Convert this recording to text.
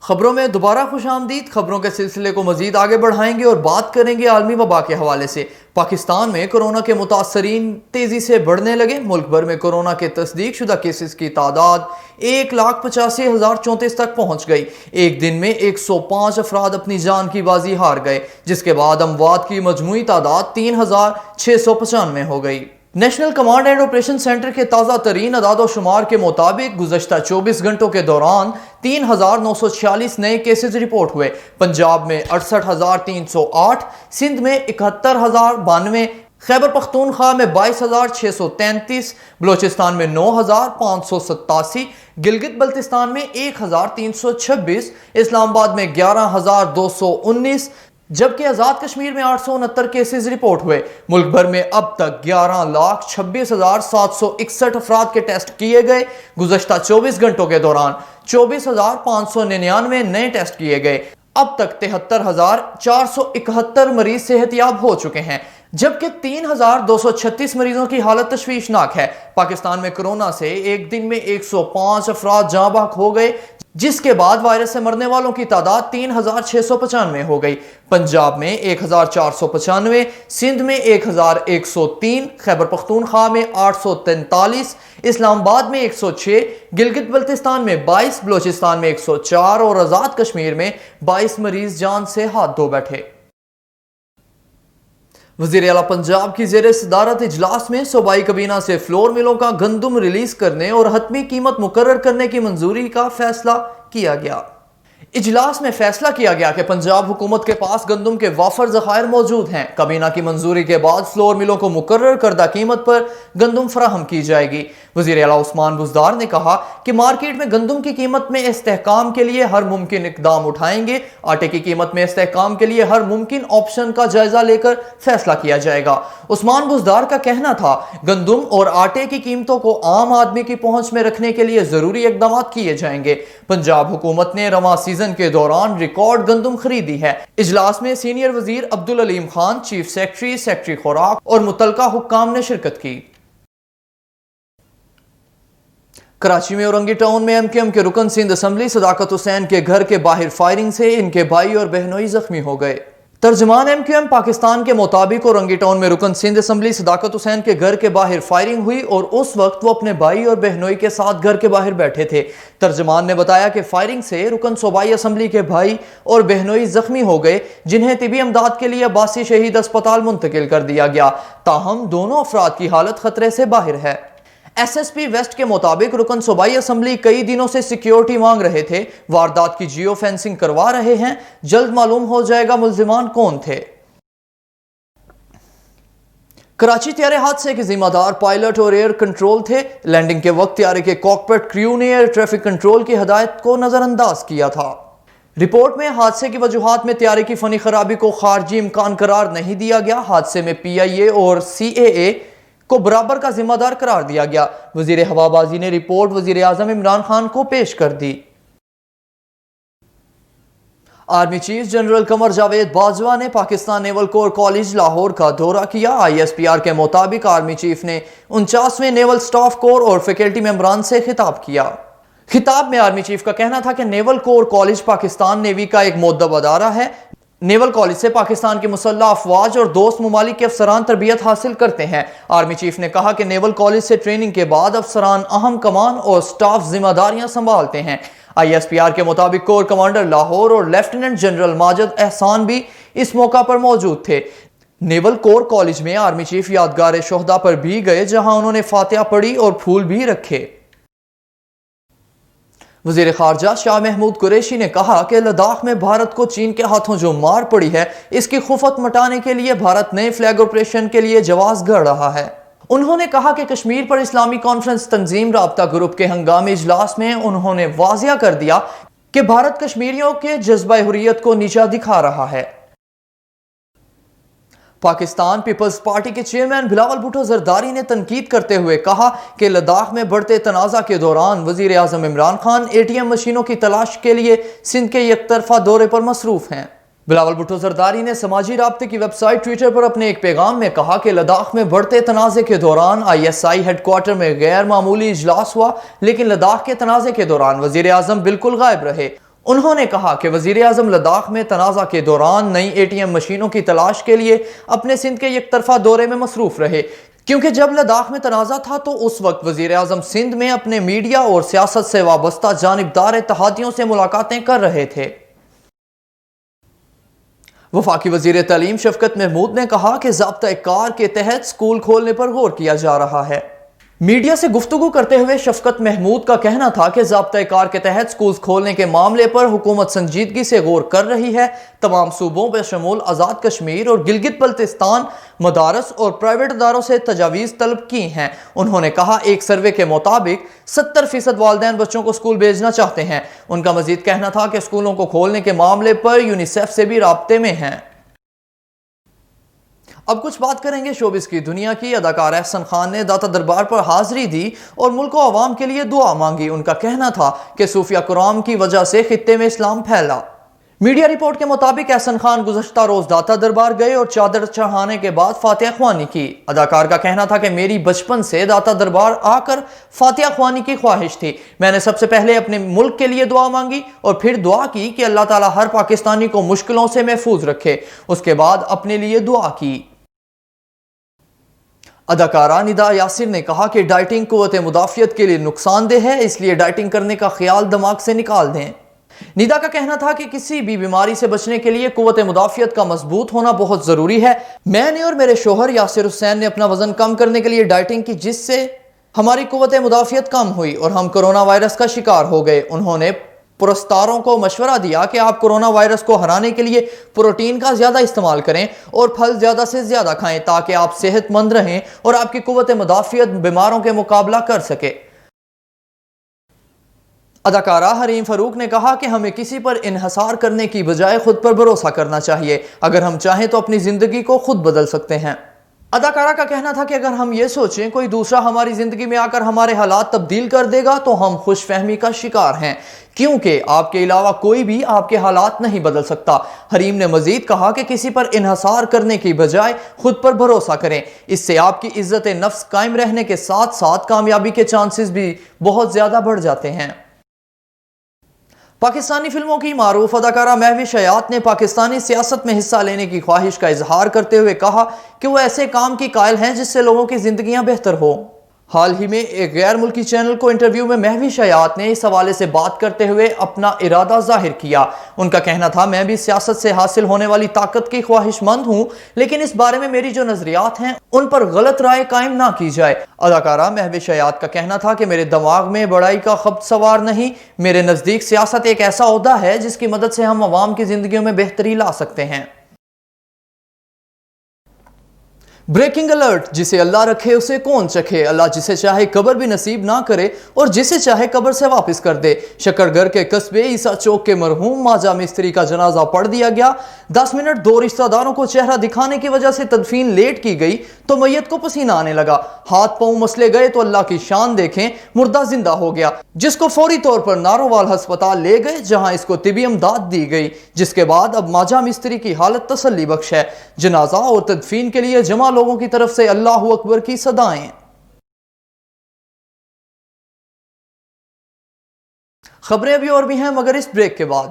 خبروں میں دوبارہ خوش آمدید۔ خبروں کے سلسلے کو مزید آگے بڑھائیں گے اور بات کریں گے عالمی وبا کے حوالے سے۔ پاکستان میں کورونا کے متاثرین تیزی سے بڑھنے لگے۔ ملک بھر میں کورونا کے تصدیق شدہ کیسز کی تعداد 1,85,034 تک پہنچ گئی۔ ایک دن میں 105 افراد اپنی جان کی بازی ہار گئے، جس کے بعد اموات کی مجموعی تعداد 3,695 ہو گئی۔ National command and operation centre کے تازہ ترین اعداد و شمار کے مطابق گزشتہ 24 گھنٹوں کے دوران 3,946 نئے کیسز رپورٹ ہوئے۔ پنجاب میں 68,308، سندھ میں 71,092، خیبر پختونخوا میں 22,633، بلوچستان میں 9,587، گلگت بلتستان میں 1,326، اسلام آباد میں 11,219، جبکہ آزاد کشمیر میں 869 کیسز رپورٹ ہوئے۔ ملک بھر میں اب تک 11,26,761 افراد کے ٹیسٹ کیے گئے۔ گزشتہ 24 گھنٹوں کے دوران 24,599 نئے ٹیسٹ کیے گئے۔ اب تک 73,471 مریض صحت یاب ہو چکے ہیں، جبکہ 3,236 مریضوں کی حالت تشویشناک ہے۔ پاکستان میں کورونا سے ایک دن میں 105 افراد جاں بحق ہو گئے، جس کے بعد وائرس سے مرنے والوں کی تعداد 3,695 ہو گئی۔ پنجاب میں 1,495، سندھ میں 1,103، خیبر پختونخوا میں 843، اسلام آباد میں 106، گلگت بلتستان میں 22، بلوچستان میں 104 اور آزاد کشمیر میں 22 مریض جان سے ہاتھ دھو بیٹھے۔ وزیر اعلیٰ پنجاب کی زیر صدارت اجلاس میں صوبائی کابینہ سے فلور ملوں کا گندم ریلیز کرنے اور حتمی قیمت مقرر کرنے کی منظوری کا فیصلہ کیا گیا۔ اجلاس میں فیصلہ کیا گیا کہ پنجاب حکومت کے پاس گندم کے وافر ذخائر موجود ہیں۔ کابینہ کی منظوری کے بعد فلور ملوں کو مقرر کردہ قیمت پر گندم فراہم کی جائے گی۔ وزیر اعلیٰ عثمان بزدار نے کہا کہ مارکیٹ میں گندم کی قیمت میں استحکام کے لیے ہر ممکن اقدام اٹھائیں گے۔ آٹے کی قیمت میں استحکام کے لیے ہر ممکن آپشن کا جائزہ لے کر فیصلہ کیا جائے گا۔ عثمان بزدار کا کہنا تھا، گندم اور آٹے کی قیمتوں کو عام آدمی کی پہنچ میں رکھنے کے لیے ضروری اقدامات کیے جائیں گے۔ پنجاب حکومت نے رواں سیزن کے دوران ریکارڈ گندم خریدی ہے۔ اجلاس میں سینئر وزیر عبدالعلیم خان، چیف سیکرٹری خوراک اور متعلقہ حکام نے شرکت کی۔ کراچی میں اورنگی ٹاؤن میں MKM کے رکن سندھ اسمبلی صداقت حسین کے گھر کے باہر فائرنگ سے ان کے بھائی اور بہنوئی زخمی ہو گئے۔ ترجمان MKM پاکستان کے مطابق اورنگی ٹاؤن میں رکن سندھ اسمبلی صداقت حسین کے گھر کے باہر فائرنگ ہوئی اور اس وقت وہ اپنے بھائی اور بہنوئی کے ساتھ گھر کے باہر بیٹھے تھے۔ ترجمان نے بتایا کہ فائرنگ سے رکن صوبائی اسمبلی کے بھائی اور بہنوئی زخمی ہو گئے، جنہیں طبی امداد کے لیے عباسی شہید اسپتال منتقل کر دیا گیا، تاہم دونوں افراد کی حالت خطرے سے باہر ہے۔ SSP ویسٹ کے مطابق رکن صوبائی اسمبلی کئی دنوں سے سیکیورٹی مانگ رہے تھے، واردات کی جیو فینسنگ کروا رہے ہیں، جلد معلوم ہو جائے گا ملزمان کون تھے۔ کراچی طیارے حادثے کے ذمہ دار پائلٹ اور ایئر کنٹرول تھے۔ لینڈنگ کے وقت طیارے کے کاکپٹ کریو نے ایئر ٹریفک کنٹرول کی ہدایت کو نظر انداز کیا تھا۔ رپورٹ میں حادثے کی وجوہات میں طیارے کی فنی خرابی کو خارجی امکان قرار نہیں دیا گیا۔ حادثے میں PIA اور CAA کو برابر کا ذمہ دار قرار دیا گیا۔ وزیر ہوابازی نے رپورٹ وزیر اعظم عمران خان کو پیش کر دی۔ Army chief general Qamar Javed Bajwa نے Pakistan naval corps college Lahore کا دورہ کیا۔ ISPR کے مطابق آرمی چیف نے 49ویں نیول سٹاف کور اور فیکلٹی ممبران سے خطاب کیا۔ خطاب میں آرمی چیف کا کہنا تھا کہ نیول کور کالج پاکستان نیوی کا ایک مؤدب ادارہ ہے۔ نیول کالج سے پاکستان کی مسلح افواج اور دوست ممالک کے افسران تربیت حاصل کرتے ہیں۔ آرمی چیف نے کہا کہ نیول کالج سے ٹریننگ کے بعد افسران اہم کمان اور سٹاف ذمہ داریاں سنبھالتے ہیں۔ ISPR کے مطابق کور کمانڈر لاہور اور لیفٹیننٹ جنرل ماجد احسان بھی اس موقع پر موجود تھے۔ نیول کور کالج میں آرمی چیف یادگار شہداء پر بھی گئے، جہاں انہوں نے فاتحہ پڑھی اور پھول بھی رکھے۔ وزیر خارجہ شاہ محمود قریشی نے کہا کہ لداخ میں بھارت کو چین کے ہاتھوں جو مار پڑی ہے، اس کی خفت مٹانے کے لیے بھارت نئے فلیگ آپریشن کے لیے جواز گھڑ رہا ہے۔ انہوں نے کہا کہ کشمیر پر اسلامی کانفرنس تنظیم رابطہ گروپ کے ہنگامی اجلاس میں انہوں نے واضح کر دیا کہ بھارت کشمیریوں کے جذبہ حریت کو نیچا دکھا رہا ہے۔ پاکستان پیپلز پارٹی کے چیئرمین بلاول بھٹو زرداری نے تنقید کرتے ہوئے کہا کہ لداخ میں بڑھتے تنازع کے دوران وزیر اعظم عمران خان ATM مشینوں کی تلاش کے لیے سندھ کے یک طرفہ دورے پر مصروف ہیں۔ بلاول بھٹو زرداری نے سماجی رابطے کی ویب سائٹ ٹویٹر پر اپنے ایک پیغام میں کہا کہ لداخ میں بڑھتے تنازع کے دوران ISI ہیڈ کوارٹر میں غیر معمولی اجلاس ہوا، لیکن لداخ کے تنازع کے دوران وزیر اعظم بالکل غائب رہے۔ انہوں نے کہا کہ وزیر اعظم لداخ میں تنازع کے دوران نئی ATM مشینوں کی تلاش کے لیے اپنے سندھ کے یک طرفہ دورے میں مصروف رہے، کیونکہ جب لداخ میں تنازع تھا تو اس وقت وزیر اعظم سندھ میں اپنے میڈیا اور سیاست سے وابستہ جانبدار اتحادیوں سے ملاقاتیں کر رہے تھے۔ وفاقی وزیر تعلیم شفقت محمود نے کہا کہ ضابطۂ کار کے تحت اسکول کھولنے پر غور کیا جا رہا ہے۔ میڈیا سے گفتگو کرتے ہوئے شفقت محمود کا کہنا تھا کہ ضابطۂ کار کے تحت سکول کھولنے کے معاملے پر حکومت سنجیدگی سے غور کر رہی ہے۔ تمام صوبوں بشمول آزاد کشمیر اور گلگت بلتستان مدارس اور پرائیویٹ اداروں سے تجاویز طلب کی ہیں۔ انہوں نے کہا ایک سروے کے مطابق 70% والدین بچوں کو سکول بھیجنا چاہتے ہیں۔ ان کا مزید کہنا تھا کہ سکولوں کو کھولنے کے معاملے پر یونیسیف سے بھی رابطے میں ہیں۔ اب کچھ بات کریں گے شوبز کی دنیا کی۔ اداکار احسن خان نے داتا دربار پر حاضری دی اور ملک و عوام کے لیے دعا مانگی۔ ان کا کہنا تھا کہ صوفیہ کرام کی وجہ سے خطے میں اسلام پھیلا۔ میڈیا رپورٹ کے مطابق احسن خان گزشتہ روز داتا دربار گئے اور چادر چڑھانے کے بعد فاتحہ خوانی کی۔ اداکار کا کہنا تھا کہ میری بچپن سے داتا دربار آ کر فاتحہ خوانی کی خواہش تھی۔ میں نے سب سے پہلے اپنے ملک کے لیے دعا مانگی اور پھر دعا کی کہ اللہ تعالیٰ ہر پاکستانی کو مشکلوں سے محفوظ رکھے۔ اس کے بعد اپنے لیے دعا کی۔ اداکارہ ندا یاسر نے کہا کہ ڈائٹنگ قوت مدافعت کے لیے نقصان دہ ہے، اس لیے ڈائٹنگ کرنے کا خیال دماغ سے نکال دیں۔ ندا کا کہنا تھا کہ کسی بھی بیماری سے بچنے کے لیے قوت مدافعت کا مضبوط ہونا بہت ضروری ہے۔ میں نے اور میرے شوہر یاسر حسین نے اپنا وزن کم کرنے کے لیے ڈائٹنگ کی، جس سے ہماری قوت مدافعت کم ہوئی اور ہم کرونا وائرس کا شکار ہو گئے۔ انہوں نے پرستاروں کو مشورہ دیا کہ آپ کرونا وائرس کو ہرانے کے لیے پروٹین کا زیادہ استعمال کریں اور پھل زیادہ سے زیادہ کھائیں تاکہ آپ صحت مند رہیں اور آپ کی قوت مدافعت بیماروں کے مقابلہ کر سکے۔ اداکارہ حریم فاروق نے کہا کہ ہمیں کسی پر انحصار کرنے کی بجائے خود پر بھروسہ کرنا چاہیے۔ اگر ہم چاہیں تو اپنی زندگی کو خود بدل سکتے ہیں۔ اداکارہ کا کہنا تھا کہ اگر ہم یہ سوچیں کوئی دوسرا ہماری زندگی میں آ کر ہمارے حالات تبدیل کر دے گا تو ہم خوش فہمی کا شکار ہیں، کیونکہ آپ کے علاوہ کوئی بھی آپ کے حالات نہیں بدل سکتا۔ حریم نے مزید کہا کہ کسی پر انحصار کرنے کی بجائے خود پر بھروسہ کریں، اس سے آپ کی عزت نفس قائم رہنے کے ساتھ ساتھ کامیابی کے چانسز بھی بہت زیادہ بڑھ جاتے ہیں۔ پاکستانی فلموں کی معروف اداکارہ مہوش حیات نے پاکستانی سیاست میں حصہ لینے کی خواہش کا اظہار کرتے ہوئے کہا کہ وہ ایسے کام کی قائل ہیں جس سے لوگوں کی زندگیاں بہتر ہوں۔ حال ہی میں ایک غیر ملکی چینل کو انٹرویو میں مہوش حیات نے اس حوالے سے بات کرتے ہوئے اپنا ارادہ ظاہر کیا۔ ان کا کہنا تھا میں بھی سیاست سے حاصل ہونے والی طاقت کی خواہش مند ہوں، لیکن اس بارے میں میری جو نظریات ہیں ان پر غلط رائے قائم نہ کی جائے۔ اداکارہ مہوش حیات کا کہنا تھا کہ میرے دماغ میں بڑائی کا خبط سوار نہیں، میرے نزدیک سیاست ایک ایسا عہدہ ہے جس کی مدد سے ہم عوام کی زندگیوں میں بہتری لا سکتے ہیں۔ بریکنگ الرٹ، جسے اللہ رکھے اسے کون چکھے۔ اللہ جسے چاہے قبر بھی نصیب نہ کرے اور جسے چاہے قبر سے واپس کر دے۔ شکرگر کے قصبے عیسیٰ چوک کے مرحوم ماجہ مستری کا جنازہ پڑھ دیا گیا۔ 10 منٹ دو رشتہ داروں کو چہرہ دکھانے کی وجہ سے تدفین لیٹ کی گئی تو میت کو پسینہ آنے لگا، ہاتھ پاؤں مسلے گئے تو اللہ کی شان دیکھیں، مردہ زندہ ہو گیا، جس کو فوری طور پر نارووال ہسپتال لے گئے جہاں اس کو طبی امداد دی گئی، جس کے بعد اب ماجہ مستری کی حالت تسلی بخش ہے۔ جنازہ اور تدفین کے لیے جمع لوگوں کی طرف سے اللہ اکبر کی صدائیں۔ خبریں ابھی اور بھی ہیں مگر اس بریک کے بعد۔